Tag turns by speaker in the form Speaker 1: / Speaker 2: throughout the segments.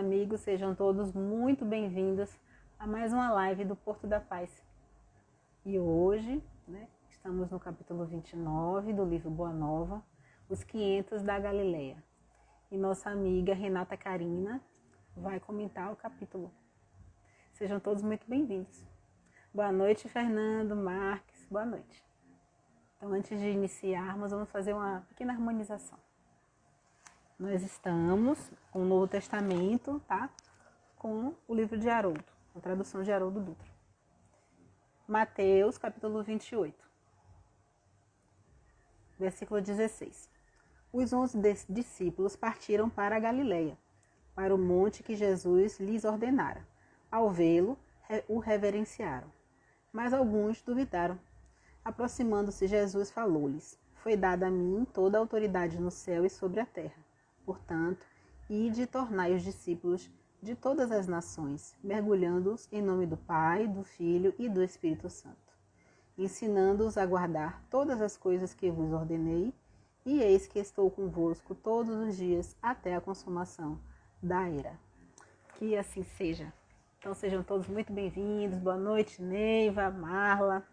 Speaker 1: amigos, sejam todos muito bem-vindos a mais uma live do Porto da Paz. E hoje, estamos no capítulo 29 do livro Boa Nova, Os 500 da Galileia. E nossa amiga Renata Carina vai comentar o capítulo. Sejam todos muito bem-vindos. Boa noite, Fernando, Marques, boa noite. Então, antes de iniciarmos, vamos fazer uma pequena harmonização. Nós estamos com o Novo Testamento, tá? Com o livro de Haroldo, a tradução de Haroldo Dutra. Mateus, capítulo 28, versículo 16. Os 11 discípulos partiram para a Galileia, para o monte que Jesus lhes ordenara. Ao vê-lo, o reverenciaram. Mas alguns duvidaram. Aproximando-se, Jesus falou-lhes: Foi dada a mim toda a autoridade no céu e sobre a terra. Portanto, ide e tornai os discípulos de todas as nações, mergulhando-os em nome do Pai, do Filho e do Espírito Santo, ensinando-os a guardar todas as coisas que vos ordenei, e eis que estou convosco todos os dias até a consumação da era. Que assim seja. Então sejam todos muito bem-vindos. Boa noite, Neiva, Marla.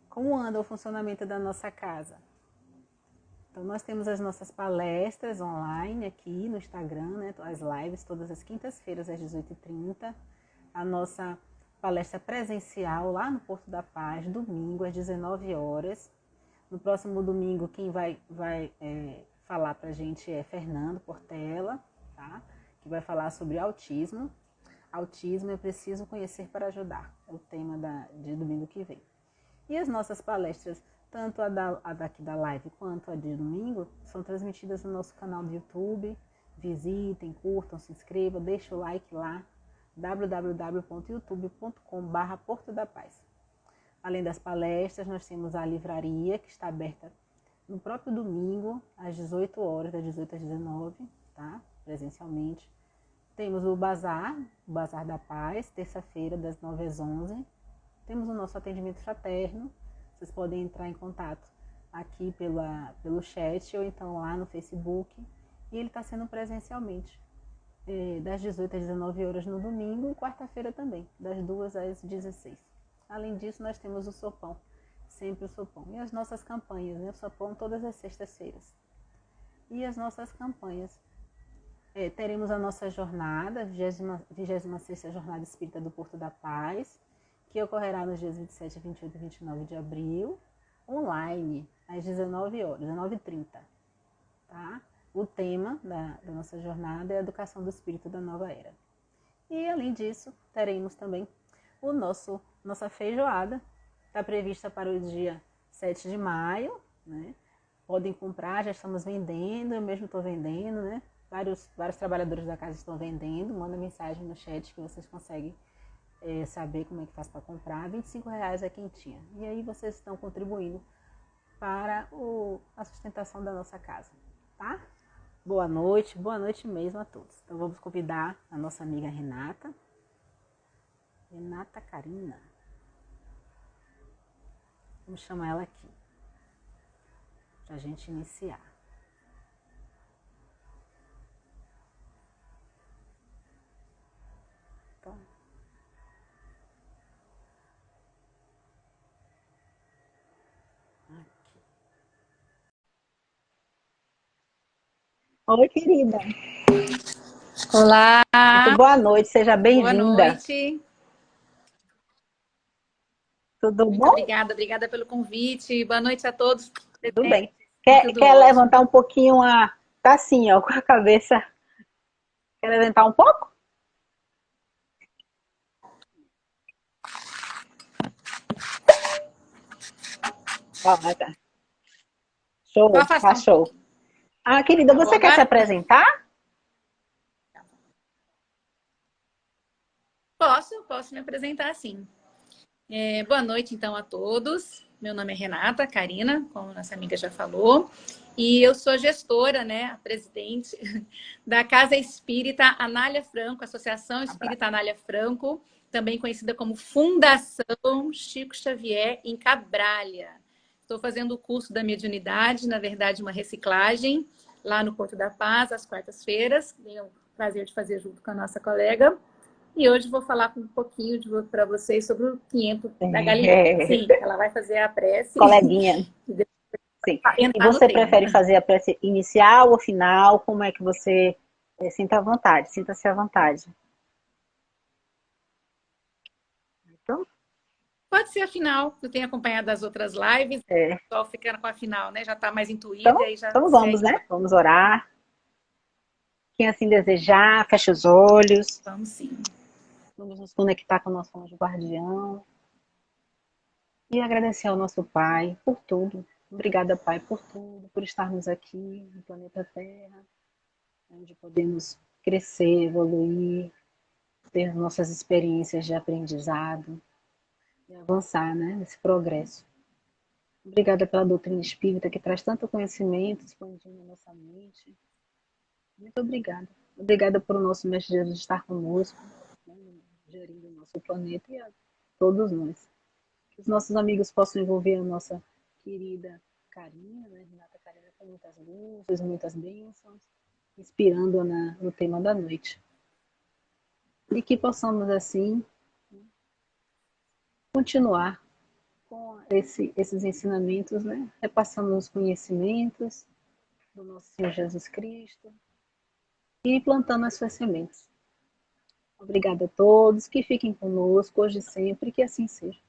Speaker 1: Como anda o funcionamento da nossa casa? Então, nós temos as nossas palestras online aqui no Instagram, as lives todas as quintas-feiras às 18h30. A nossa palestra presencial lá no Porto da Paz, domingo às 19 horas. No próximo domingo, quem vai falar para a gente é Fernando Portela, tá? Que vai falar sobre autismo. Autismo é preciso conhecer para ajudar. É o tema de domingo que vem. E as nossas palestras, tanto a daqui da live quanto a de domingo, são transmitidas no nosso canal do YouTube. Visitem, curtam, se inscrevam, deixem o like lá, www.youtube.com/Porto da Paz. Além das palestras, nós temos a livraria, que está aberta no próprio domingo, às 18 horas, das 18 às 19, tá? Presencialmente. Temos o Bazar da Paz, terça-feira, das 9 às 11. Temos o nosso atendimento fraterno. Vocês podem entrar em contato aqui pelo chat ou então lá no Facebook. E ele está sendo presencialmente, das 18 às 19 horas no domingo e quarta-feira também, das 2 às 16. Além disso, nós temos o sopão, sempre o sopão. E as nossas campanhas, o sopão todas as sextas-feiras. E as nossas campanhas. Teremos a nossa jornada, 26ª Jornada Espírita do Porto da Paz, que ocorrerá nos dias 27, 28 e 29 de abril, online, às 19 horas, 19h30. Tá? O tema da nossa jornada é a Educação do Espírito da Nova Era. E, além disso, teremos também nossa feijoada, está prevista para o dia 7 de maio, né? Podem comprar, já estamos vendendo, eu mesmo estou vendendo, né? Vários trabalhadores da casa estão vendendo, manda mensagem no chat que vocês conseguem saber como é que faz para comprar. R$25 é quentinha. E aí vocês estão contribuindo para a sustentação da nossa casa, tá? Boa noite mesmo a todos. Então vamos convidar a nossa amiga Renata Carina. Vamos chamar ela aqui, para a gente iniciar. Então, oi, querida.
Speaker 2: Olá.
Speaker 1: Muito boa noite, seja bem-vinda.
Speaker 2: Boa noite.
Speaker 1: Tudo
Speaker 2: Muito
Speaker 1: bom?
Speaker 2: obrigada pelo convite. Boa noite a todos.
Speaker 1: Tudo bem. Quer levantar um pouquinho Tá assim, ó, com a cabeça. Quer levantar um pouco? Tá. Show, tá show. Querida, você quer se apresentar?
Speaker 2: Posso me apresentar sim. Boa noite, então, a todos. Meu nome é Renata Carina, como nossa amiga já falou. E eu sou gestora, a presidente da Casa Espírita Anália Franco, Associação Espírita Anália Franco, também conhecida como Fundação Chico Xavier, em Cabralha. Estou fazendo o curso da mediunidade, na verdade, uma reciclagem, lá no Porto da Paz, às quartas-feiras. Venho prazer de fazer junto com a nossa colega. E hoje vou falar um pouquinho para vocês sobre o 500 da Galileia. Sim, ela vai fazer a prece.
Speaker 3: Coleguinha. Sim. E você prefere fazer a prece inicial ou final? Como é que você sinta à vontade? Sinta-se à vontade. Então,
Speaker 2: pode ser a final. Eu tenho acompanhado as outras lives. Só ficando com a final, né? Já está mais intuída.
Speaker 3: Então,
Speaker 2: aí já
Speaker 3: então vamos, né? Vamos orar. Quem assim desejar, feche os olhos.
Speaker 2: Vamos sim.
Speaker 3: Vamos nos conectar com o nosso anjo guardião. E agradecer ao nosso Pai por tudo. Obrigada, Pai, por tudo, por estarmos aqui no planeta Terra, onde podemos crescer, evoluir, ter nossas experiências de aprendizado e avançar, né, nesse progresso. Obrigada pela doutrina espírita que traz tanto conhecimento, expandindo a nossa mente. Muito obrigada. Obrigada por o nosso Mestre Jesus estar conosco, né, gerindo o nosso planeta e a todos nós. Que os nossos amigos possam envolver a nossa querida Karina, né, Renata Karina, com muitas luzes, muitas bênçãos, inspirando-a no tema da noite. E que possamos, assim, continuar com esses ensinamentos, né, repassando os conhecimentos do nosso Senhor Jesus Cristo e plantando as suas sementes. Obrigada a todos, que fiquem conosco hoje e sempre, que assim seja.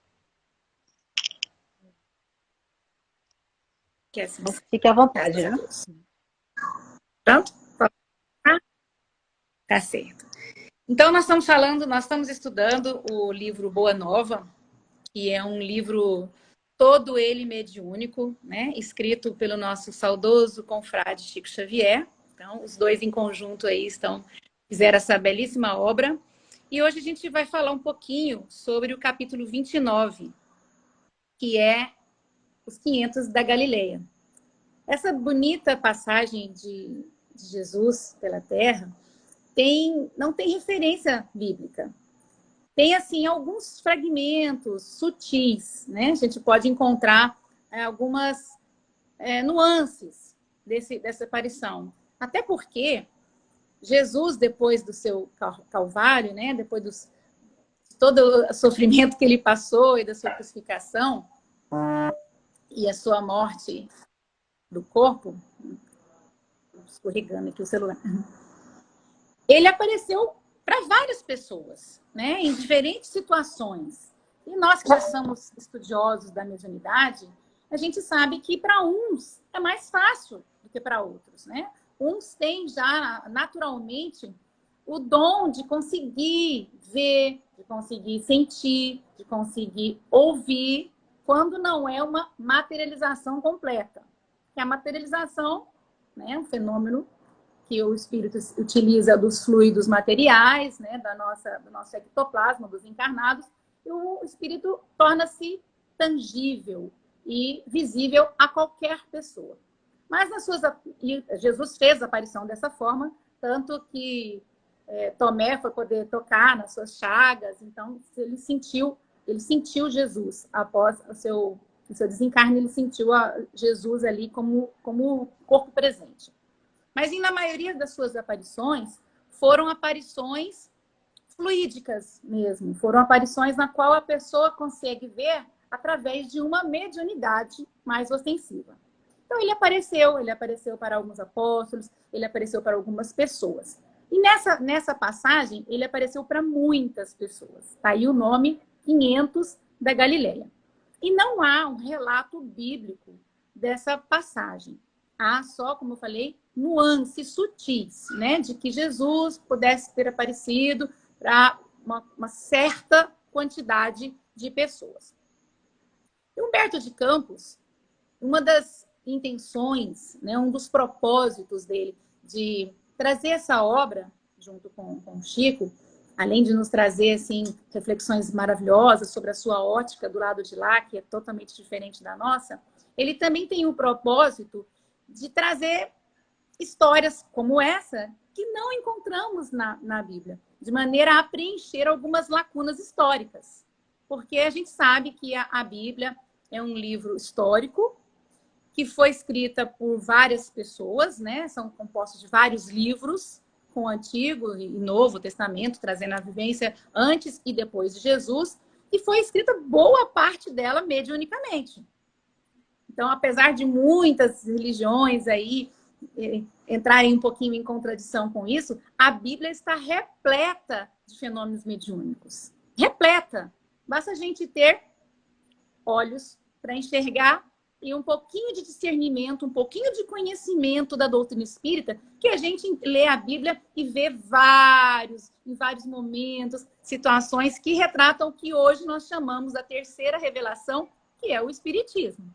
Speaker 2: Que assim
Speaker 3: Então, fique à vontade, né?
Speaker 2: Pronto? Tá certo. Então, nós estamos estudando o livro Boa Nova, que é um livro todo ele mediúnico, né? Escrito pelo nosso saudoso confrade Chico Xavier. Então, os dois em conjunto aí fizeram essa belíssima obra. E hoje a gente vai falar um pouquinho sobre o capítulo 29, que é os 500 da Galileia. Essa bonita passagem de Jesus pela Terra não tem referência bíblica. Tem, assim, alguns fragmentos sutis, né? A gente pode encontrar algumas nuances dessa aparição. Até porque Jesus, depois do seu calvário, né? Depois de todo o sofrimento que ele passou e da sua crucificação e a sua morte do corpo, escorregando aqui o celular, ele apareceu para várias pessoas, né, em diferentes situações. E nós que já somos estudiosos da mediunidade, a gente sabe que para uns é mais fácil do que para outros, né? Uns têm já naturalmente o dom de conseguir ver, de conseguir sentir, de conseguir ouvir, quando não é uma materialização completa. Que a materialização, né, é um fenômeno que o espírito utiliza dos fluidos materiais, né, do nosso ectoplasma, dos encarnados, e o espírito torna-se tangível e visível a qualquer pessoa. Mas Jesus fez a aparição dessa forma, tanto que Tomé foi poder tocar nas suas chagas, então ele sentiu Jesus após o seu desencarne, ele sentiu Jesus ali como corpo presente. Mas, na maioria das suas aparições, foram aparições fluídicas mesmo. Foram aparições na qual a pessoa consegue ver através de uma mediunidade mais ostensiva. Então, ele apareceu para alguns apóstolos, ele apareceu para algumas pessoas. E nessa passagem, ele apareceu para muitas pessoas. Está aí o nome 500 da Galileia. E não há um relato bíblico dessa passagem. Há só, como eu falei, nuances sutis, né, de que Jesus pudesse ter aparecido para uma certa quantidade de pessoas. E Humberto de Campos, uma das intenções, né, um dos propósitos dele de trazer essa obra junto com o Chico, além de nos trazer assim, reflexões maravilhosas sobre a sua ótica do lado de lá, que é totalmente diferente da nossa, ele também tem o propósito de trazer histórias como essa que não encontramos na Bíblia, de maneira a preencher algumas lacunas históricas. Porque a gente sabe que a Bíblia é um livro histórico que foi escrita por várias pessoas, né? São compostos de vários livros com o Antigo e Novo Testamento, trazendo a vivência antes e depois de Jesus, e foi escrita boa parte dela mediunicamente. Então, apesar de muitas religiões aí entrarem um pouquinho em contradição com isso, a Bíblia está repleta de fenômenos mediúnicos. Repleta. Basta a gente ter olhos para enxergar e um pouquinho de discernimento, um pouquinho de conhecimento da doutrina espírita, que a gente lê a Bíblia e vê em vários momentos, situações que retratam o que hoje nós chamamos a terceira revelação, que é o Espiritismo.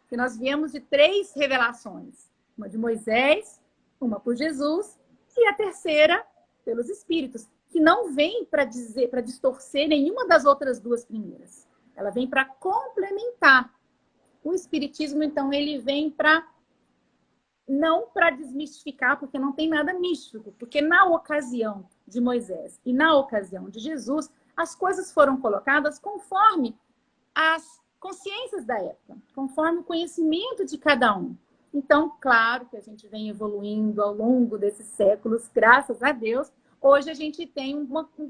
Speaker 2: Que nós viemos de 3 revelações. Uma de Moisés, uma por Jesus e a terceira pelos Espíritos, que não vem para distorcer nenhuma das outras 2 primeiras. Ela vem para complementar. O Espiritismo, então, ele vem não para desmistificar, porque não tem nada místico, porque na ocasião de Moisés e na ocasião de Jesus, as coisas foram colocadas conforme as consciências da época, conforme o conhecimento de cada um. Então, claro que a gente vem evoluindo ao longo desses séculos, graças a Deus. Hoje a gente tem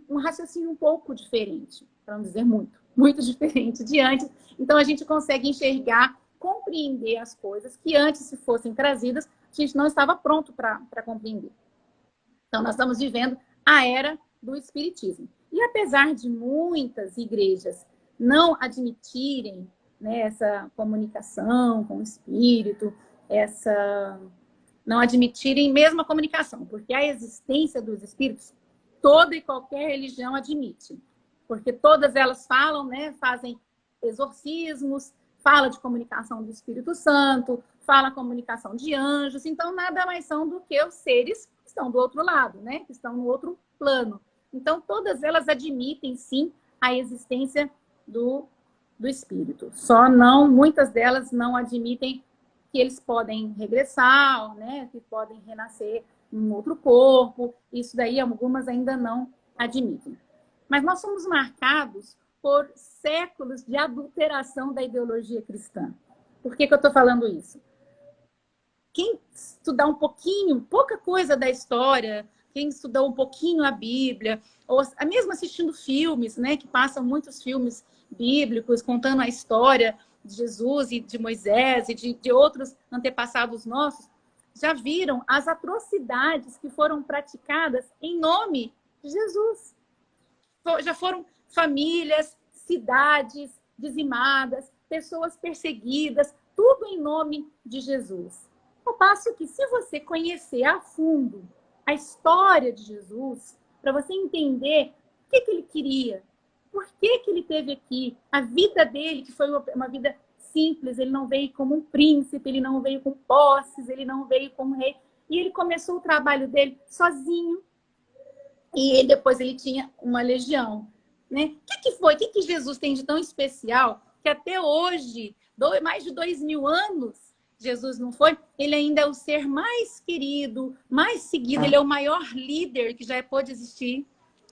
Speaker 2: um raciocínio um pouco diferente, para não dizer muito diferente de antes. Então, a gente consegue enxergar, compreender as coisas que antes, se fossem trazidas, a gente não estava pronto para compreender. Então, nós estamos vivendo a era do Espiritismo. E apesar de muitas igrejas não admitirem, né, essa comunicação com o espírito, não admitirem mesmo a comunicação, porque a existência dos espíritos, toda e qualquer religião admite, porque todas elas falam, né, fazem exorcismos, fala de comunicação do Espírito Santo, fala comunicação de anjos, então nada mais são do que os seres que estão do outro lado, né, que estão no outro plano. Então todas elas admitem, sim, a existência do espírito. Só muitas delas não admitem que eles podem regressar, né, que podem renascer em um outro corpo. Isso daí algumas ainda não admitem. Mas nós somos marcados por séculos de adulteração da ideologia cristã. Por que eu estou falando isso? Quem estudar um pouquinho, pouca coisa da história, quem estudou um pouquinho a Bíblia, ou mesmo assistindo filmes, né, que passam muitos filmes bíblicos contando a história de Jesus e de Moisés e de outros antepassados nossos, já viram as atrocidades que foram praticadas em nome de Jesus. Já foram famílias, cidades dizimadas, pessoas perseguidas, tudo em nome de Jesus. Ao passo que, se você conhecer a fundo a história de Jesus, para você entender o que ele queria, por que ele esteve aqui, a vida dele, que foi uma vida simples, ele não veio como um príncipe, ele não veio com posses, ele não veio como rei, e ele começou o trabalho dele sozinho, e depois ele tinha uma legião, né? O que Jesus tem de tão especial que até hoje, mais de 2000 anos, Jesus não foi, ele ainda é o ser mais querido, mais seguido, ele é o maior líder que já pôde existir.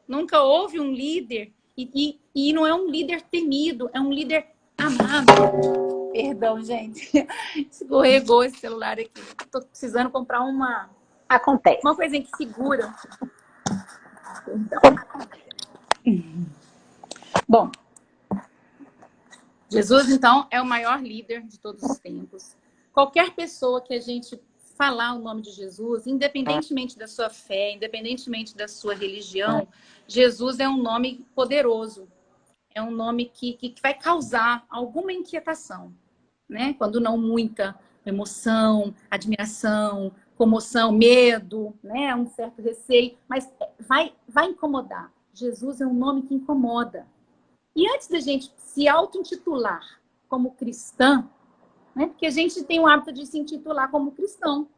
Speaker 2: Nunca houve um líder, e não é um líder temido, é um líder amado. Perdão, gente. Escorregou esse celular aqui. Estou precisando comprar uma coisinha que segura. Então, bom, Jesus, então, é o maior líder de todos os tempos. Qualquer pessoa que a gente falar o nome de Jesus, independentemente da sua fé, independentemente da sua religião, Jesus é um nome poderoso. É um nome que vai causar alguma inquietação, né? Quando não muita emoção, admiração, comoção, medo, né? Um certo receio, mas vai incomodar. Jesus é um nome que incomoda. E antes da gente se auto-intitular como cristã, né? Porque a gente tem o hábito de se intitular como cristão.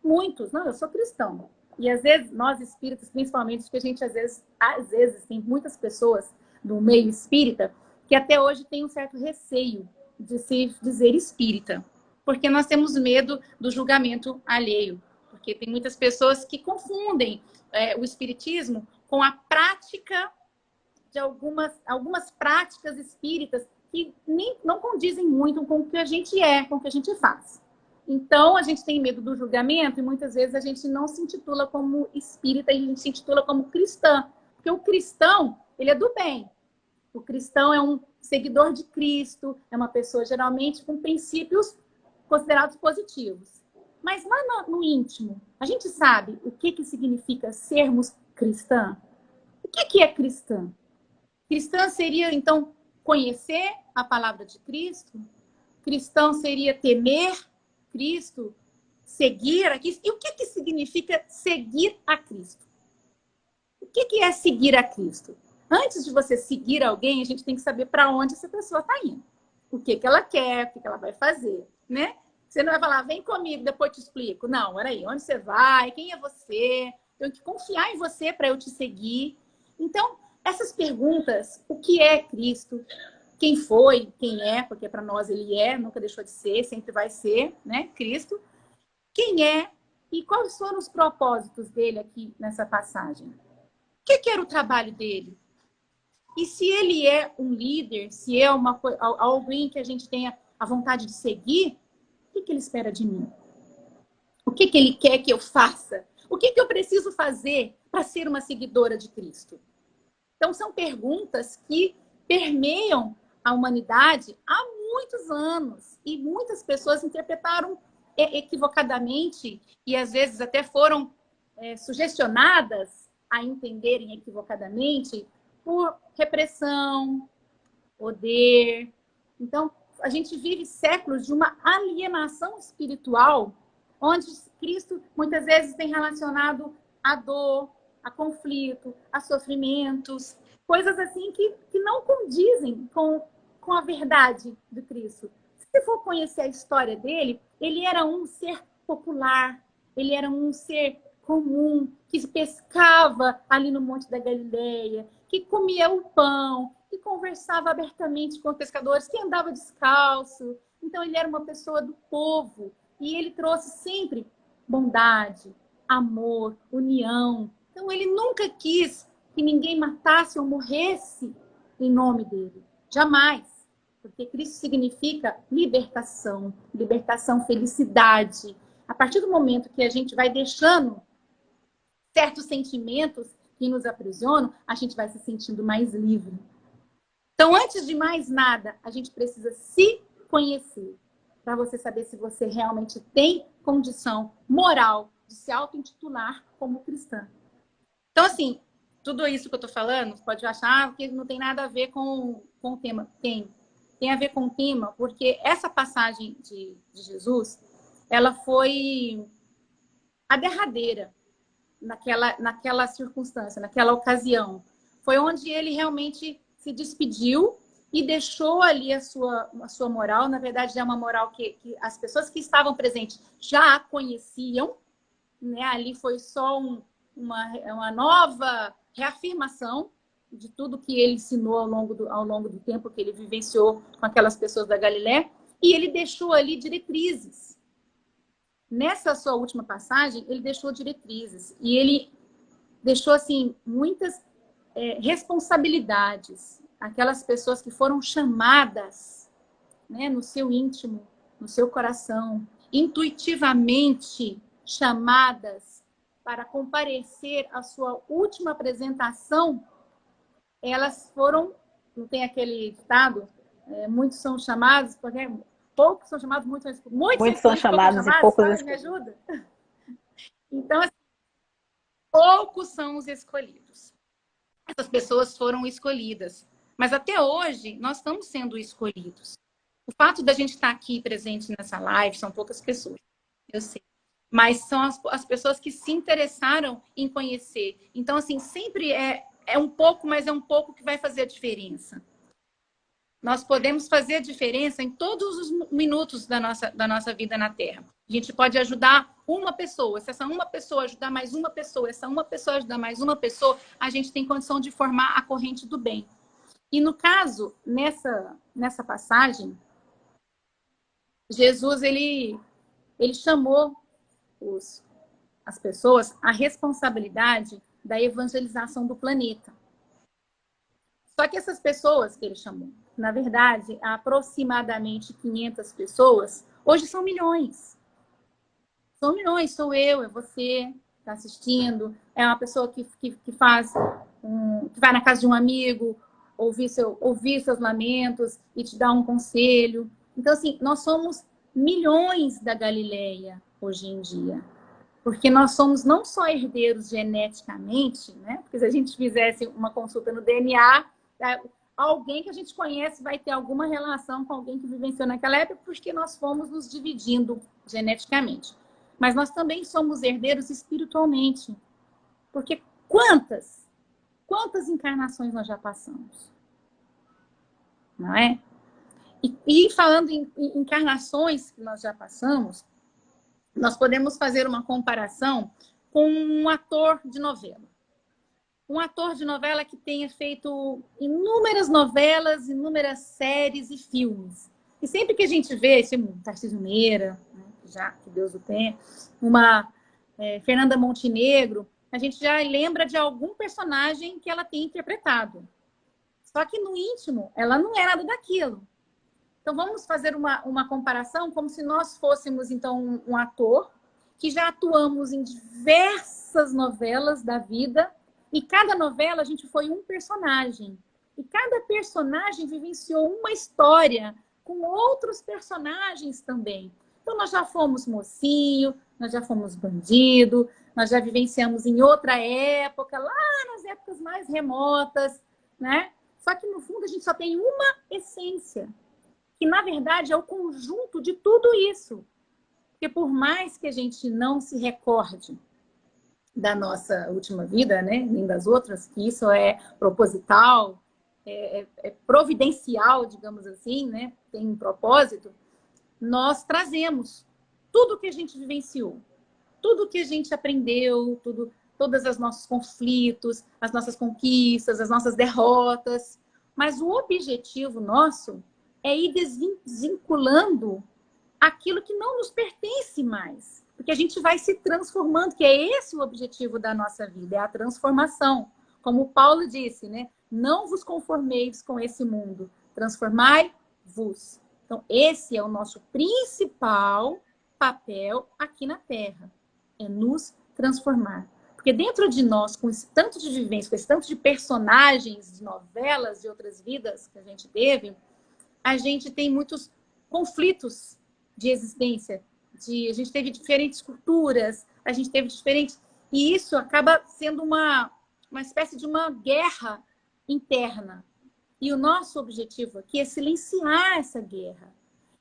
Speaker 2: Muitos, não, eu sou cristão. E às vezes, nós espíritas, principalmente, porque a gente às vezes tem muitas pessoas do meio espírita que até hoje tem um certo receio de se dizer espírita. Porque nós temos medo do julgamento alheio. Porque tem muitas pessoas que confundem o espiritismo com a prática de algumas práticas espíritas que não condizem muito com o que a gente é, com o que a gente faz. Então, a gente tem medo do julgamento e muitas vezes a gente não se intitula como espírita, a gente se intitula como cristã. Porque o cristão, ele é do bem. O cristão é um seguidor de Cristo, é uma pessoa geralmente com princípios considerados positivos. Mas lá no íntimo, a gente sabe o que significa sermos cristã? O que é cristã? Cristã seria, então, conhecer a palavra de Cristo? Cristão seria temer Cristo? Seguir a Cristo? E o que significa seguir a Cristo? O que é seguir a Cristo? Antes de você seguir alguém, a gente tem que saber para onde essa pessoa está indo. O que ela quer, o que ela vai fazer, né? Você não vai falar, vem comigo, depois eu te explico. Não, peraí, onde você vai? Quem é você? Eu tenho que confiar em você para eu te seguir. Então, essas perguntas, o que é Cristo? Quem foi? Quem é? Porque para nós ele é, nunca deixou de ser, sempre vai ser, né? Cristo. Quem é? E quais foram os propósitos dele aqui nessa passagem? O que era o trabalho dele? E se ele é um líder, se é alguém que a gente tenha a vontade de seguir, o que ele espera de mim? O que ele quer que eu faça? O que eu preciso fazer para ser uma seguidora de Cristo? Então, são perguntas que permeiam a humanidade há muitos anos. E muitas pessoas interpretaram equivocadamente e, às vezes, até foram sugestionadas a entenderem equivocadamente por repressão, poder. Então, a gente vive séculos de uma alienação espiritual, onde Cristo muitas vezes tem relacionado a dor, a conflito, a sofrimentos, coisas assim que não condizem com a verdade de Cristo. Se você for conhecer a história dele, ele era um ser popular, ele era um ser comum, que pescava ali no Monte da Galileia, que comia o pão, que conversava abertamente com os pescadores, que andava descalço. Então, ele era uma pessoa do povo. E ele trouxe sempre bondade, amor, união. Então, ele nunca quis que ninguém matasse ou morresse em nome dele. Jamais. Porque Cristo significa libertação, felicidade. A partir do momento que a gente vai deixando certos sentimentos que nos aprisionam, a gente vai se sentindo mais livre. Então, antes de mais nada, a gente precisa se conhecer para você saber se você realmente tem condição moral de se auto-intitular como cristã. Então, assim, tudo isso que eu estou falando, você pode achar que não tem nada a ver com o tema. Tem a ver com o tema, porque essa passagem de Jesus, ela foi a derradeira naquela circunstância, naquela ocasião. Foi onde ele realmente se despediu e deixou ali a sua moral. Na verdade, é uma moral que as pessoas que estavam presentes já a conheciam, né? Ali foi só uma nova reafirmação de tudo que ele ensinou ao longo do tempo que ele vivenciou com aquelas pessoas da Galileia, e ele deixou ali diretrizes. Nessa sua última passagem, ele deixou diretrizes, e ele deixou, assim, muitas responsabilidades. Aquelas pessoas que foram chamadas, né, no seu íntimo, no seu coração, intuitivamente chamadas para comparecer à sua última apresentação, elas foram, não tem aquele ditado, muitos são chamados, porque poucos são chamados, muitos são chamados e poucos escolhidos. Me ajuda? Então, assim, poucos são os escolhidos. Essas pessoas foram escolhidas. Mas até hoje, nós estamos sendo escolhidos. O fato da gente estar aqui presente nessa live são poucas pessoas, eu sei. Mas são as pessoas que se interessaram em conhecer. Então, assim, sempre é um pouco, mas é um pouco que vai fazer a diferença. Nós podemos fazer a diferença em todos os minutos da nossa vida na Terra. A gente pode ajudar uma pessoa. Se essa uma pessoa ajudar mais uma pessoa, essa uma pessoa ajudar mais uma pessoa, a gente tem condição de formar a corrente do bem. E no caso, nessa passagem, Jesus, ele chamou as pessoas à responsabilidade da evangelização do planeta. Só que essas pessoas que ele chamou, na verdade, aproximadamente 500 pessoas, hoje são milhões. São milhões, sou eu, é você que está assistindo, é uma pessoa que faz que vai na casa de um amigo, ouvir seus lamentos e te dar um conselho. Então, assim, nós somos milhões da Galileia hoje em dia. Porque nós somos não só herdeiros geneticamente, né? Porque se a gente fizesse uma consulta no DNA, alguém que a gente conhece vai ter alguma relação com alguém que vivenciou naquela época, porque nós fomos nos dividindo geneticamente. Mas nós também somos herdeiros espiritualmente. Porque quantas encarnações nós já passamos? Não é? E falando em encarnações que nós já passamos, nós podemos fazer uma comparação com um ator de novela. Um ator de novela que tenha feito inúmeras novelas, inúmeras séries e filmes. E sempre que a gente vê esse Tarcísio Meira, né, já que Deus o tenha, uma Fernanda Montenegro, a gente já lembra de algum personagem que ela tem interpretado. Só que no íntimo, ela não é nada daquilo. Então, vamos fazer uma comparação como se nós fôssemos, então, um ator que já atuamos em diversas novelas da vida e cada novela a gente foi um personagem. E cada personagem vivenciou uma história com outros personagens também. Então, nós já fomos mocinho, nós já fomos bandido, nós já vivenciamos em outra época, lá nas épocas mais remotas, né? Só que, no fundo, a gente só tem uma essência, que, na verdade, é o conjunto de tudo isso. Porque por mais que a gente não se recorde da nossa última vida, né, nem das outras, que isso é proposital, é providencial, digamos assim, né, tem um propósito, nós trazemos tudo que a gente vivenciou, tudo que a gente aprendeu, todos os nossos conflitos, as nossas conquistas, as nossas derrotas. Mas o objetivo nosso é ir desvinculando aquilo que não nos pertence mais. Porque a gente vai se transformando, que é esse o objetivo da nossa vida, é a transformação. Como Paulo disse, né? Não vos conformeis com esse mundo, transformai-vos. Então, esse é o nosso principal papel aqui na Terra, é nos transformar. Porque dentro de nós, com esse tanto de vivência, com esse tanto de personagens, de novelas, de outras vidas que a gente teve, a gente tem muitos conflitos de existência. A gente teve diferentes culturas, a gente teve diferentes... E isso acaba sendo uma espécie de uma guerra interna. E o nosso objetivo aqui é silenciar essa guerra.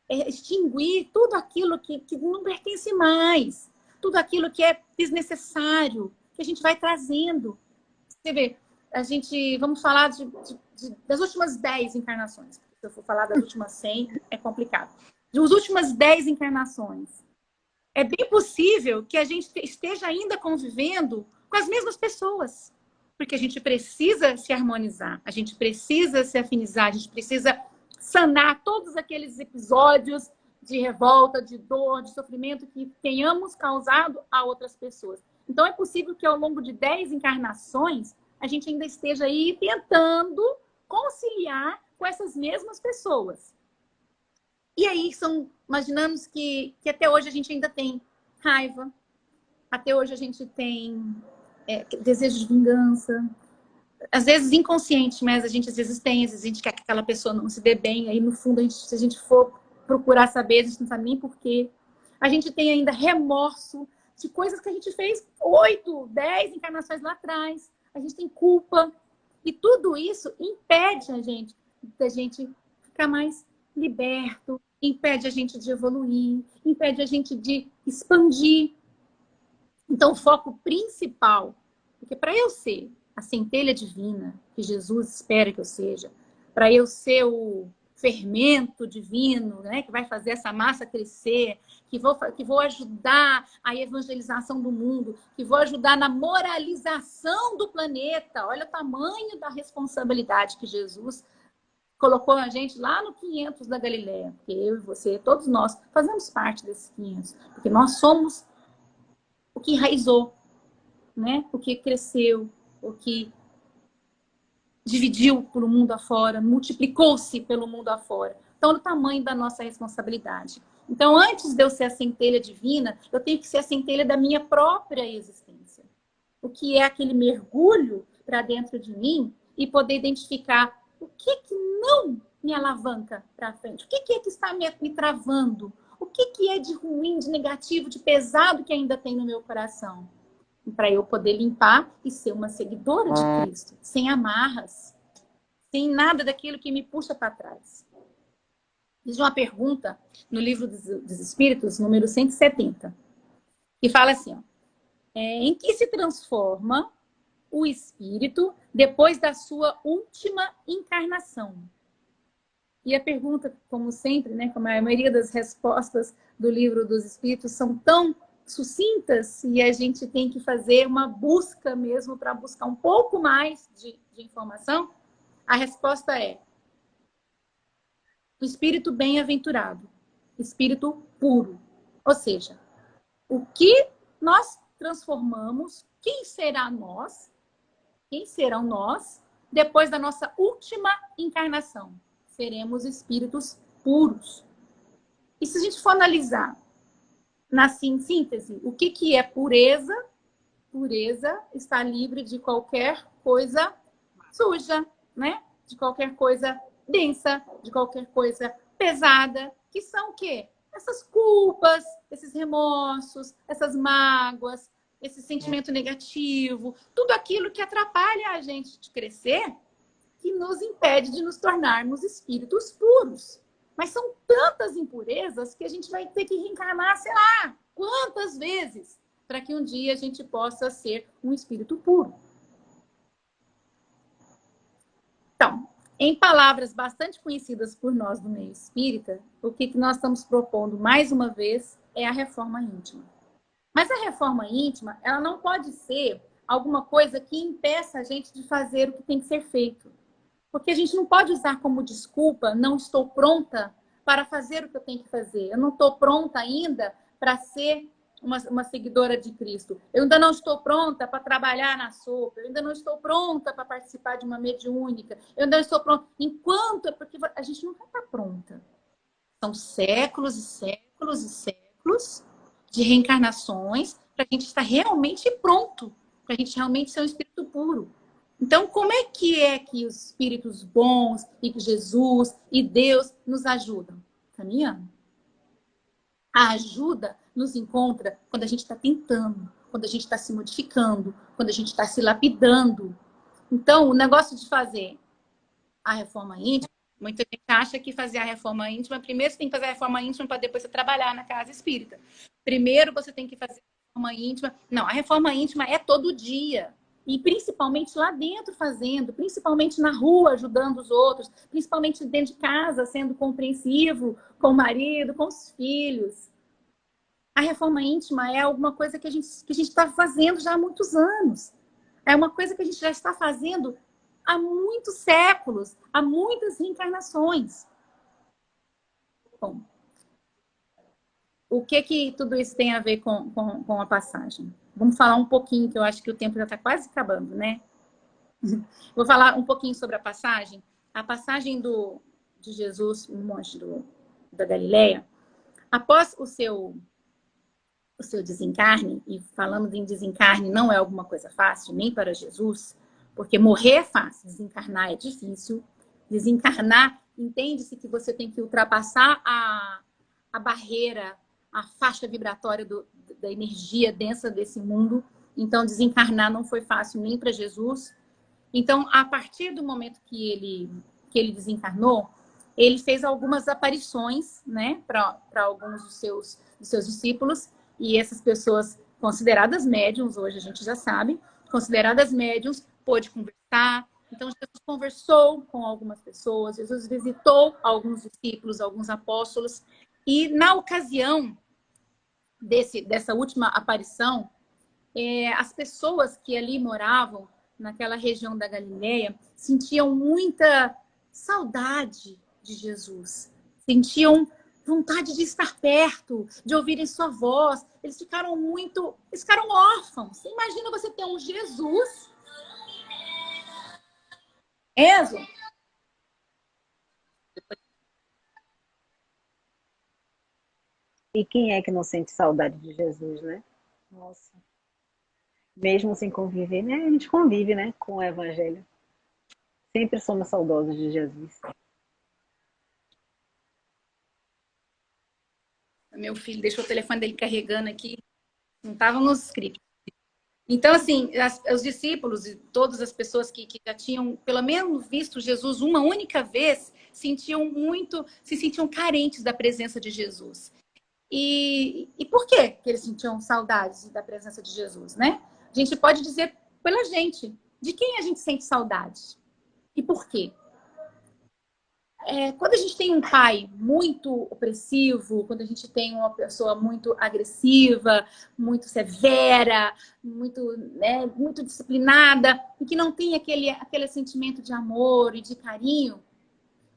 Speaker 2: É extinguir tudo aquilo que não pertence mais. Tudo aquilo que é desnecessário, que a gente vai trazendo. Você vê, vamos falar das últimas 10 encarnações. Se eu for falar das últimas 100, é complicado. Das últimas 10 encarnações. É bem possível que a gente esteja ainda convivendo com as mesmas pessoas. Porque a gente precisa se harmonizar, a gente precisa se afinizar, a gente precisa sanar todos aqueles episódios de revolta, de dor, de sofrimento que tenhamos causado a outras pessoas. Então, é possível que ao longo de 10 encarnações, a gente ainda esteja aí tentando conciliar com essas mesmas pessoas. E aí, imaginamos que até hoje a gente ainda tem raiva, até hoje a gente tem desejo de vingança, às vezes inconsciente, mas a gente às vezes a gente quer que aquela pessoa não se dê bem, aí no fundo, se a gente for procurar saber, a gente não sabe nem porquê. A gente tem ainda remorso de coisas que a gente fez 8, 10 encarnações lá atrás. A gente tem culpa. E tudo isso impede da gente ficar mais liberto, impede a gente de evoluir, impede a gente de expandir. Então, o foco principal, porque para eu ser a centelha divina que Jesus espera que eu seja, para eu ser o fermento divino, né, que vai fazer essa massa crescer, que vou ajudar a evangelização do mundo, que vou ajudar na moralização do planeta. Olha o tamanho da responsabilidade que Jesus colocou a gente lá no 500 da Galileia. Porque eu e você, todos nós, fazemos parte desses 500. Porque nós somos o que enraizou, né? O que cresceu, o que dividiu pelo mundo afora, multiplicou-se pelo mundo afora. Então, o tamanho da nossa responsabilidade. Então, antes de eu ser a centelha divina, eu tenho que ser a centelha da minha própria existência. O que é aquele mergulho para dentro de mim e poder identificar o que não me alavanca para frente, o que é que está me travando, o que é de ruim, de negativo, de pesado que ainda tem no meu coração. Para eu poder limpar e ser uma seguidora de Cristo, sem amarras, sem nada daquilo que me puxa para trás. Diz uma pergunta no livro dos Espíritos, número 170, que fala assim, ó, em que se transforma o espírito depois da sua última encarnação? E a pergunta, como sempre, né, como a maioria das respostas do livro dos Espíritos são tão sucintas e a gente tem que fazer uma busca mesmo para buscar um pouco mais de informação, a resposta é o espírito bem-aventurado, espírito puro. Ou seja, o que nós transformamos, quem serão nós, depois da nossa última encarnação? Seremos espíritos puros. E se a gente for analisar, na síntese, o que é pureza? Pureza está livre de qualquer coisa suja, né? De qualquer coisa densa, de qualquer coisa pesada, que são o quê? Essas culpas, esses remorsos, essas mágoas, esse sentimento negativo, tudo aquilo que atrapalha a gente de crescer, que nos impede de nos tornarmos espíritos puros. Mas são tantas impurezas que a gente vai ter que reencarnar, sei lá, quantas vezes, para que um dia a gente possa ser um espírito puro. Então, em palavras bastante conhecidas por nós do meio espírita, o que nós estamos propondo, mais uma vez, é a reforma íntima. Mas a reforma íntima, ela não pode ser alguma coisa que impeça a gente de fazer o que tem que ser feito. Porque a gente não pode usar como desculpa, não estou pronta para fazer o que eu tenho que fazer. Eu não estou pronta ainda para ser uma seguidora de Cristo. Eu ainda não estou pronta para trabalhar na sopa. Eu ainda não estou pronta para participar de uma mediúnica. Eu ainda não estou pronta. Enquanto, porque a gente nunca está pronta. São séculos e séculos e séculos de reencarnações para a gente estar realmente pronto, para a gente realmente ser um espírito puro. Então, como é que os espíritos bons e que Jesus e Deus nos ajudam? Caminhando. A ajuda nos encontra quando a gente está tentando, quando a gente está se modificando, quando a gente está se lapidando. Então, o negócio de fazer a reforma íntima, muita gente acha que fazer a reforma íntima, primeiro você tem que fazer a reforma íntima para depois você trabalhar na casa espírita. Primeiro você tem que fazer a reforma íntima. Não, a reforma íntima é todo dia. E principalmente lá dentro fazendo, principalmente na rua ajudando os outros, principalmente dentro de casa sendo compreensivo com o marido, com os filhos. A reforma íntima é alguma coisa que a gente está fazendo já há muitos anos. É uma coisa que a gente já está fazendo há muitos séculos, há muitas reencarnações. Bom, o que tudo isso tem a ver com a passagem? Vamos falar um pouquinho, que eu acho que o tempo já está quase acabando, né? Vou falar um pouquinho sobre a passagem. A passagem de Jesus, o monge da Galileia, após o seu desencarne, e falamos em desencarne, não é alguma coisa fácil, nem para Jesus, porque morrer é fácil, desencarnar é difícil. Desencarnar, entende-se que você tem que ultrapassar a barreira, a faixa vibratória da energia densa desse mundo. Então, desencarnar não foi fácil nem para Jesus. Então, a partir do momento que ele desencarnou, ele fez algumas aparições, né, para alguns dos seus discípulos, e essas pessoas consideradas médiums, hoje a gente já sabe, consideradas médiums, pôde conversar. Então, Jesus conversou com algumas pessoas, Jesus visitou alguns discípulos, alguns apóstolos, e na ocasião dessa última aparição, as pessoas que ali moravam, naquela região da Galileia, sentiam muita saudade de Jesus, sentiam vontade de estar perto, de ouvirem sua voz. Eles ficaram órfãos. Você imagina você ter um Jesus, Enzo?
Speaker 3: E quem é que não sente saudade de Jesus, né? Nossa. Mesmo sem conviver, né? A gente convive, né, com o Evangelho. Sempre somos saudosos de Jesus.
Speaker 2: Meu filho deixou o telefone dele carregando aqui. Não estava no script. Então, assim, os discípulos e todas as pessoas que já tinham, pelo menos, visto Jesus uma única vez, se sentiam carentes da presença de Jesus. E por que eles sentiam saudades da presença de Jesus, né? A gente pode dizer pela gente. De quem a gente sente saudade? E por quê? Quando a gente tem um pai muito opressivo, quando a gente tem uma pessoa muito agressiva, muito severa, muito disciplinada, e que não tem aquele sentimento de amor e de carinho,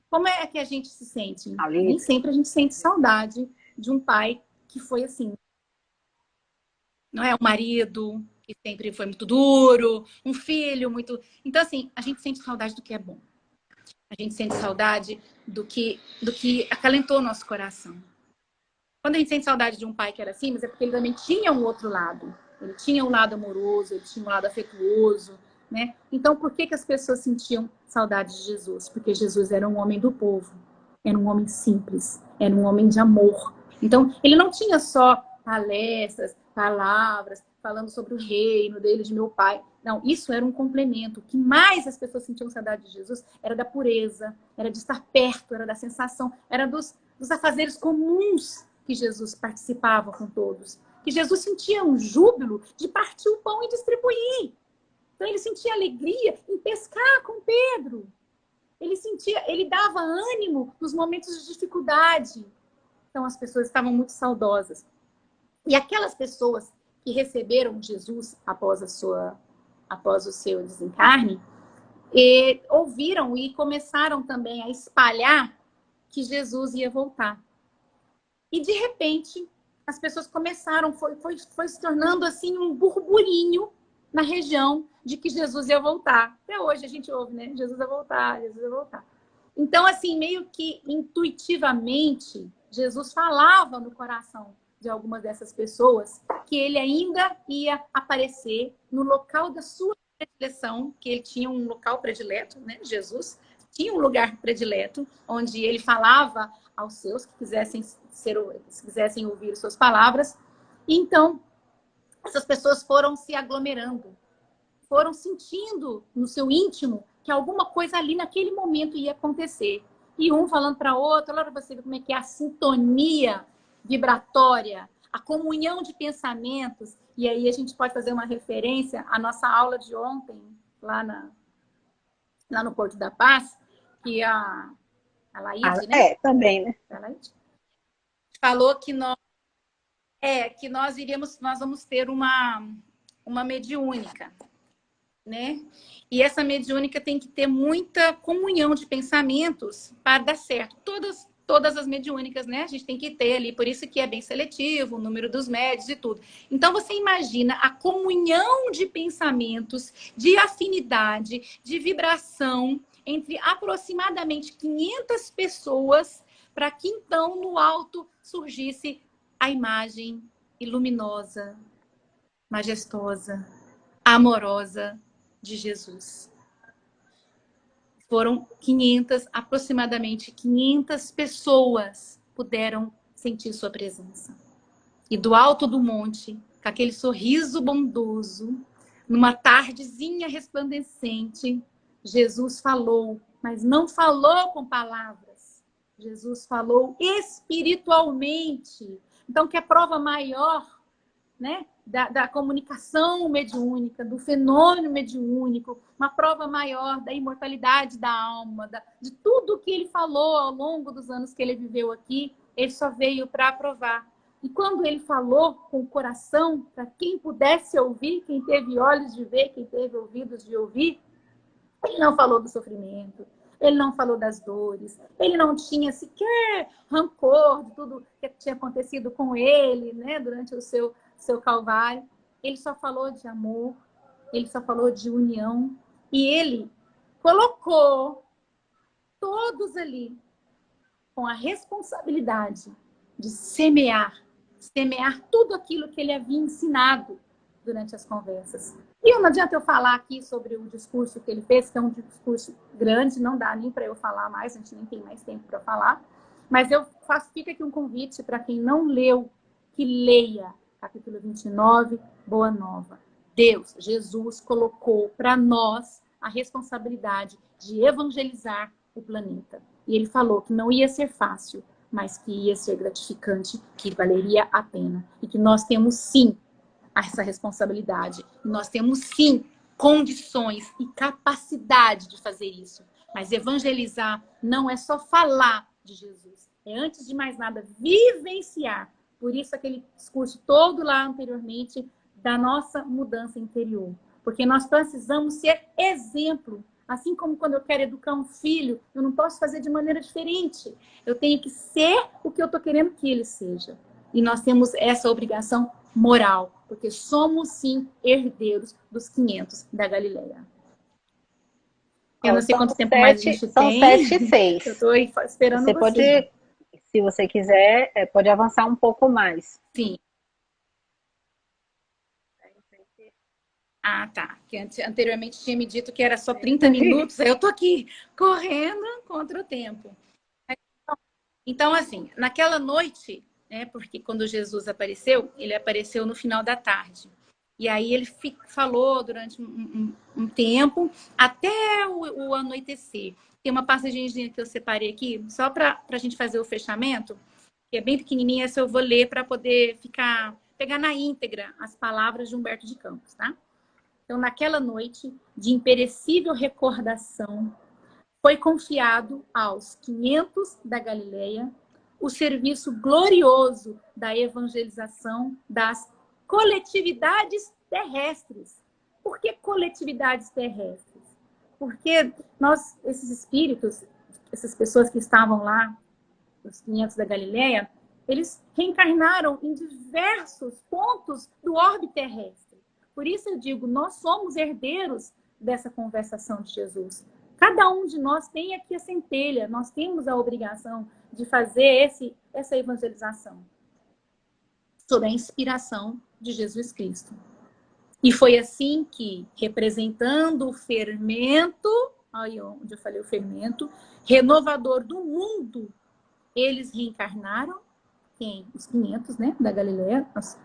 Speaker 2: como é que a gente se sente? Nem sempre a gente sente saudade de um pai que foi assim. Não é? Um marido que sempre foi muito duro, um filho muito... Então, assim, a gente sente saudade do que é bom. A gente sente saudade do que acalentou nosso coração. Quando a gente sente saudade de um pai que era assim, mas é porque ele também tinha um outro lado. Ele tinha um lado amoroso, ele tinha um lado afetuoso, né? Então, por que as pessoas sentiam saudade de Jesus? Porque Jesus era um homem do povo. Era um homem simples. Era um homem de amor. Então, ele não tinha só palestras, palavras, falando sobre o reino dele, de meu pai. Não, isso era um complemento. O que mais as pessoas sentiam saudade de Jesus era da pureza, era de estar perto, era da sensação, era dos afazeres comuns que Jesus participava com todos. Que Jesus sentia um júbilo de partir o pão e distribuir. Então ele sentia alegria em pescar com Pedro. Ele dava ânimo nos momentos de dificuldade. Então as pessoas estavam muito saudosas. E aquelas pessoas que receberam Jesus após o seu desencarne, ouviram e começaram também a espalhar que Jesus ia voltar. E de repente, as pessoas começaram, foi se tornando assim um burburinho na região de que Jesus ia voltar. Até hoje a gente ouve, né? Jesus vai voltar, Jesus vai voltar. Então, assim, meio que intuitivamente, Jesus falava no coração de algumas dessas pessoas que ele ainda ia aparecer no local da sua predileção, que ele tinha um local predileto, né? Jesus tinha um lugar predileto, onde ele falava aos seus que quisessem ouvir suas palavras. E então, essas pessoas foram se aglomerando, foram sentindo no seu íntimo que alguma coisa ali naquele momento ia acontecer. E um falando para outro, olha para você ver como é que é a sintonia vibratória, a comunhão de pensamentos. E aí a gente pode fazer uma referência à nossa aula de ontem, lá no Porto da Paz, que a Laíde, né?
Speaker 3: Também, né?
Speaker 2: A Laíde falou que nós vamos ter uma mediúnica, né? E essa mediúnica tem que ter muita comunhão de pensamentos para dar certo. Todas as mediúnicas, né? A gente tem que ter ali, por isso que é bem seletivo, o número dos médios e tudo. Então, você imagina a comunhão de pensamentos, de afinidade, de vibração entre aproximadamente 500 pessoas para que, então, no alto surgisse a imagem luminosa, majestosa, amorosa de Jesus. Foram aproximadamente 500 pessoas puderam sentir sua presença. E do alto do monte, com aquele sorriso bondoso, numa tardezinha resplandecente, Jesus falou, mas não falou com palavras. Jesus falou espiritualmente. Então, que é prova maior, né, da comunicação mediúnica, do fenômeno mediúnico, uma prova maior da imortalidade da alma, de tudo que ele falou ao longo dos anos que ele viveu aqui, ele só veio para provar. E quando ele falou com o coração, para quem pudesse ouvir, quem teve olhos de ver, quem teve ouvidos de ouvir, ele não falou do sofrimento, ele não falou das dores, ele não tinha sequer rancor de tudo que tinha acontecido com ele, né, durante o seu calvário. Ele só falou de amor, ele só falou de união. E ele colocou todos ali com a responsabilidade de semear semear tudo aquilo que ele havia ensinado durante as conversas. E não adianta eu falar aqui sobre o discurso que ele fez, que é um discurso grande, não dá nem para eu falar mais, a gente nem tem mais tempo para falar, mas fica aqui um convite para quem não leu, que leia capítulo 29, Boa Nova. Deus, Jesus, colocou para nós a responsabilidade de evangelizar o planeta. E ele falou que não ia ser fácil, mas que ia ser gratificante, que valeria a pena. E que nós temos, sim, essa responsabilidade. E nós temos, sim, condições e capacidade de fazer isso. Mas evangelizar não é só falar de Jesus. É, antes de mais nada, vivenciar. Por isso, aquele discurso todo lá anteriormente da nossa mudança interior. Porque nós precisamos ser exemplo. Assim como quando eu quero educar um filho, eu não posso fazer de maneira diferente. Eu tenho que ser o que eu estou querendo que ele seja. E nós temos essa obrigação moral, porque somos, sim, herdeiros dos 500 da Galileia. Eu não sei quanto tempo mais a gente tem.
Speaker 3: São 7:06.
Speaker 2: Eu estou esperando
Speaker 3: você. Pode, se você quiser, pode avançar um pouco mais.
Speaker 2: Sim. Ah, tá. Que anteriormente tinha me dito que era só 30 minutos. Eu tô aqui correndo contra o tempo. Então, assim, naquela noite, né, porque quando Jesus apareceu, ele apareceu no final da tarde. E aí ele falou durante um tempo, até o anoitecer. Tem uma passagemzinha que eu separei aqui, só para a gente fazer o fechamento, que é bem pequenininha, essa eu vou ler para poder pegar na íntegra as palavras de Humberto de Campos, tá? Então, naquela noite de imperecível recordação, foi confiado aos 500 da Galileia o serviço glorioso da evangelização das coletividades terrestres. Por que coletividades terrestres? Porque esses espíritos, essas pessoas que estavam lá, os 500 da Galileia, eles reencarnaram em diversos pontos do orbe terrestre. Por isso eu digo, nós somos herdeiros dessa conversação de Jesus. Cada um de nós tem aqui a centelha, nós temos a obrigação de fazer essa evangelização sob a inspiração de Jesus Cristo. E foi assim que, representando o fermento, aí onde eu falei o fermento, renovador do mundo, eles reencarnaram, quem? Os 500, né, da Galileia, as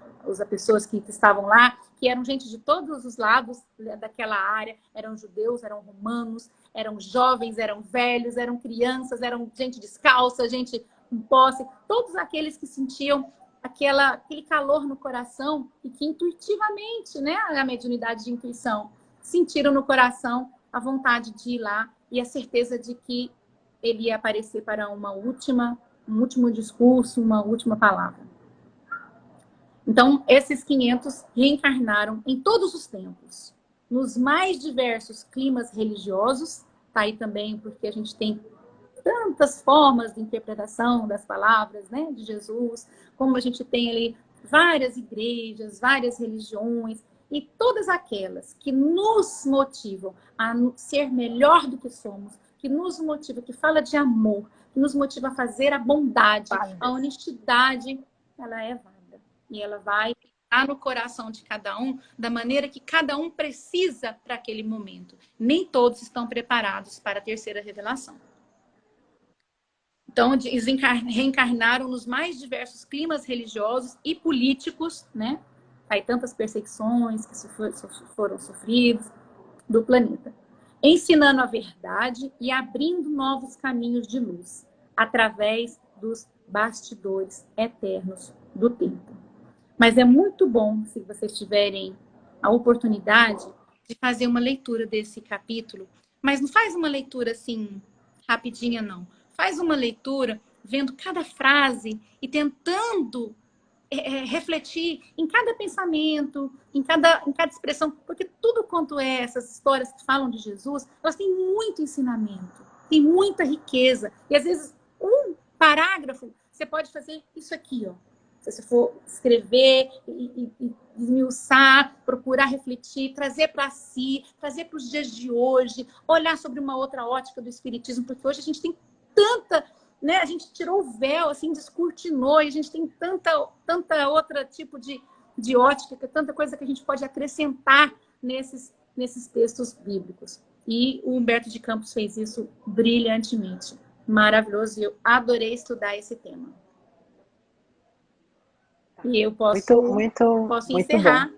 Speaker 2: pessoas que estavam lá, que eram gente de todos os lados daquela área, eram judeus, eram romanos, eram jovens, eram velhos, eram crianças, eram gente descalça, gente com posse, todos aqueles que sentiam aquele calor no coração e que intuitivamente, né, a mediunidade de intuição, sentiram no coração a vontade de ir lá e a certeza de que ele ia aparecer para um último discurso, uma última palavra. Então, esses 500 reencarnaram em todos os tempos, nos mais diversos climas religiosos, tá aí também porque a gente tem tantas formas de interpretação das palavras, né, de Jesus, como a gente tem ali várias igrejas, várias religiões, e todas aquelas que nos motivam a ser melhor do que somos, que nos motiva, que fala de amor, que nos motiva a fazer a bondade, a honestidade, ela é válida. E ela vai estar no coração de cada um da maneira que cada um precisa para aquele momento. Nem todos estão preparados para a terceira revelação. Então, eles reencarnaram nos mais diversos climas religiosos e políticos, né? Aí tantas perseguições que foram sofridas do planeta. Ensinando a verdade e abrindo novos caminhos de luz através dos bastidores eternos do tempo. Mas é muito bom, se vocês tiverem a oportunidade, de fazer uma leitura desse capítulo. Mas não faz uma leitura assim, rapidinha, não. Faz uma leitura vendo cada frase e tentando refletir em cada pensamento, em cada expressão. Porque tudo quanto é essas histórias que falam de Jesus, elas têm muito ensinamento, tem muita riqueza. E às vezes um parágrafo, você pode fazer isso aqui, ó. Se você for escrever e esmiuçar, procurar refletir, trazer para si, trazer para os dias de hoje, olhar sobre uma outra ótica do espiritismo, porque hoje a gente tem né, a gente tirou o véu, assim, descortinou, e a gente tem tanta outra tipo de ótica, tanta coisa que a gente pode acrescentar nesses textos bíblicos. E o Humberto de Campos fez isso brilhantemente. Maravilhoso, e eu adorei estudar esse tema. E eu
Speaker 3: Muito,
Speaker 2: posso
Speaker 3: muito bom.
Speaker 2: encerrar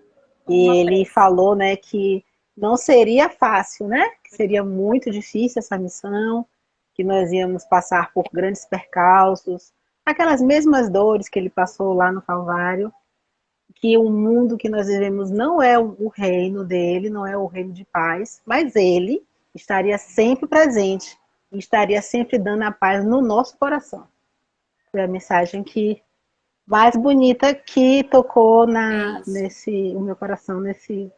Speaker 2: com
Speaker 3: E
Speaker 2: uma
Speaker 3: ele
Speaker 2: prece.
Speaker 3: falou, né, que não seria fácil, né? Que seria muito difícil essa missão, que nós íamos passar por grandes percalços, aquelas mesmas dores que ele passou lá no Calvário, que o mundo que nós vivemos não é o reino dele, não é o reino de paz, mas ele estaria sempre presente e estaria sempre dando a paz no nosso coração. Foi a mensagem que mais bonita que tocou o meu coração nesse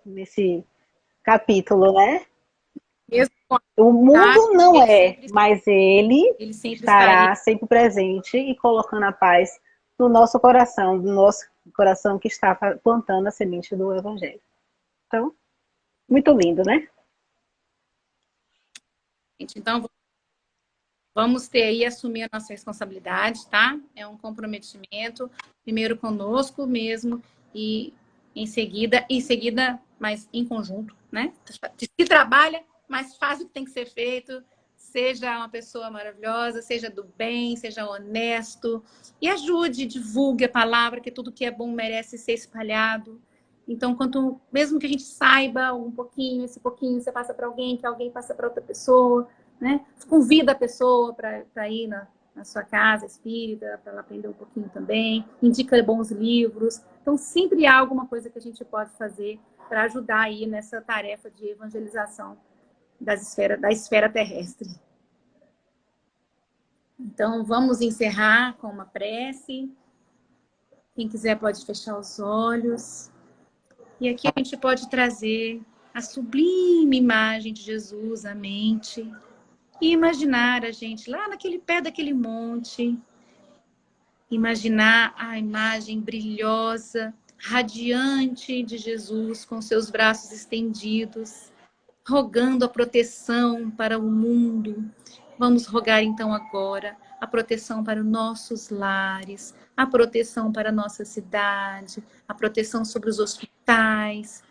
Speaker 3: capítulo, né?
Speaker 2: Mesmo com a
Speaker 3: O mundo
Speaker 2: dificuldade,
Speaker 3: não é, mas ele
Speaker 2: ele sempre estaria.
Speaker 3: estará sempre presente e colocando a paz no nosso coração, do nosso coração que está plantando a semente do Evangelho. Então, muito lindo, né?
Speaker 2: Então, vamos ter aí, assumir a nossa responsabilidade, tá? É um comprometimento, primeiro conosco mesmo, e em seguida, mas em conjunto, né? Se trabalha, mas faz o que tem que ser feito, seja uma pessoa maravilhosa, seja do bem, seja honesto, e ajude, divulgue a palavra, que tudo que é bom merece ser espalhado. Então, mesmo que a gente saiba um pouquinho, esse pouquinho você passa para alguém, que alguém passa para outra pessoa, né? Convida a pessoa para ir na sua casa espírita, para ela aprender um pouquinho também, indica bons livros. Então, sempre há alguma coisa que a gente pode fazer para ajudar aí nessa tarefa de evangelização da esfera terrestre. Então, vamos encerrar com uma prece. Quem quiser pode fechar os olhos. E aqui a gente pode trazer a sublime imagem de Jesus à mente e imaginar a gente lá naquele pé daquele monte, imaginar a imagem brilhosa, radiante de Jesus com seus braços estendidos, rogando a proteção para o mundo. Vamos rogar então agora a proteção para os nossos lares, a proteção para a nossa cidade, a proteção sobre os hospitais,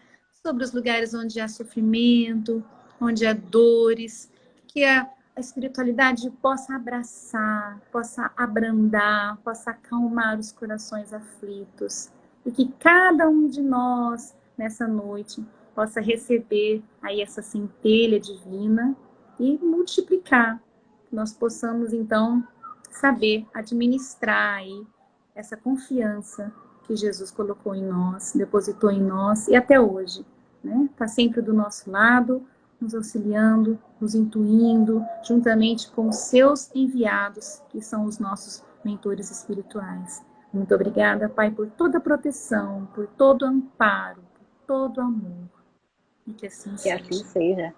Speaker 2: sobre os lugares onde há sofrimento, onde há dores, que a espiritualidade possa abraçar, possa abrandar, possa acalmar os corações aflitos. E que cada um de nós, nessa noite, possa receber aí essa centelha divina e multiplicar. Que nós possamos, então, saber administrar aí essa confiança que Jesus colocou em nós, depositou em nós e até hoje, né? Está sempre do nosso lado, nos auxiliando, nos intuindo, juntamente com os seus enviados, que são os nossos mentores espirituais. Muito obrigada, Pai, por toda a proteção, por todo o amparo, por todo o amor. E que assim
Speaker 3: Que assim
Speaker 2: seja.
Speaker 3: seja.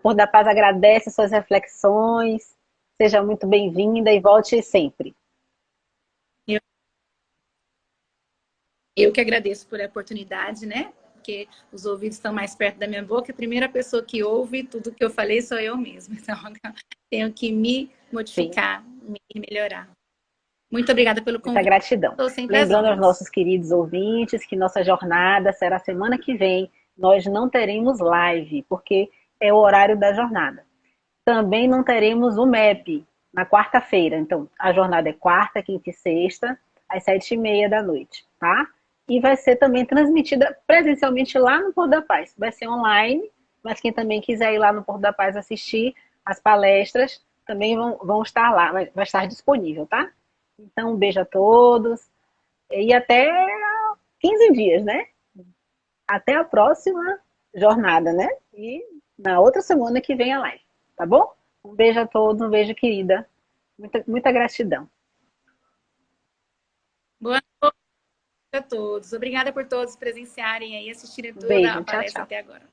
Speaker 3: Por da Paz agradece suas reflexões. Seja muito bem-vinda e volte sempre.
Speaker 2: Eu que agradeço por a oportunidade, né? Porque os ouvidos estão mais perto da minha boca. A primeira pessoa que ouve tudo que eu falei sou eu mesma. Então, tenho que me modificar, me melhorar. Muito obrigada pelo
Speaker 3: Muita
Speaker 2: convite.
Speaker 3: gratidão.
Speaker 2: Estou sempre às
Speaker 3: Lembrando aos
Speaker 2: ordens.
Speaker 3: nossos queridos ouvintes que nossa jornada será semana que vem. Nós não teremos live, porque é o horário da jornada. Também não teremos o MEP na quarta-feira. Então, a jornada é quarta, quinta e sexta, às 7h30 da noite, tá? E vai ser também transmitida presencialmente lá no Porto da Paz. Vai ser online, mas quem também quiser ir lá no Porto da Paz assistir as palestras, também vão estar lá, vai estar disponível, tá? Então, um beijo a todos e até 15 dias, né? Até a próxima jornada, né? E na outra semana que vem a live, tá bom? Um beijo a todos, um beijo, querida. Muita gratidão.
Speaker 2: Boa noite a todos. Obrigada por todos presenciarem aí, assistirem
Speaker 3: Um
Speaker 2: toda a
Speaker 3: beijo, tchau,
Speaker 2: palestra
Speaker 3: tchau.
Speaker 2: até agora.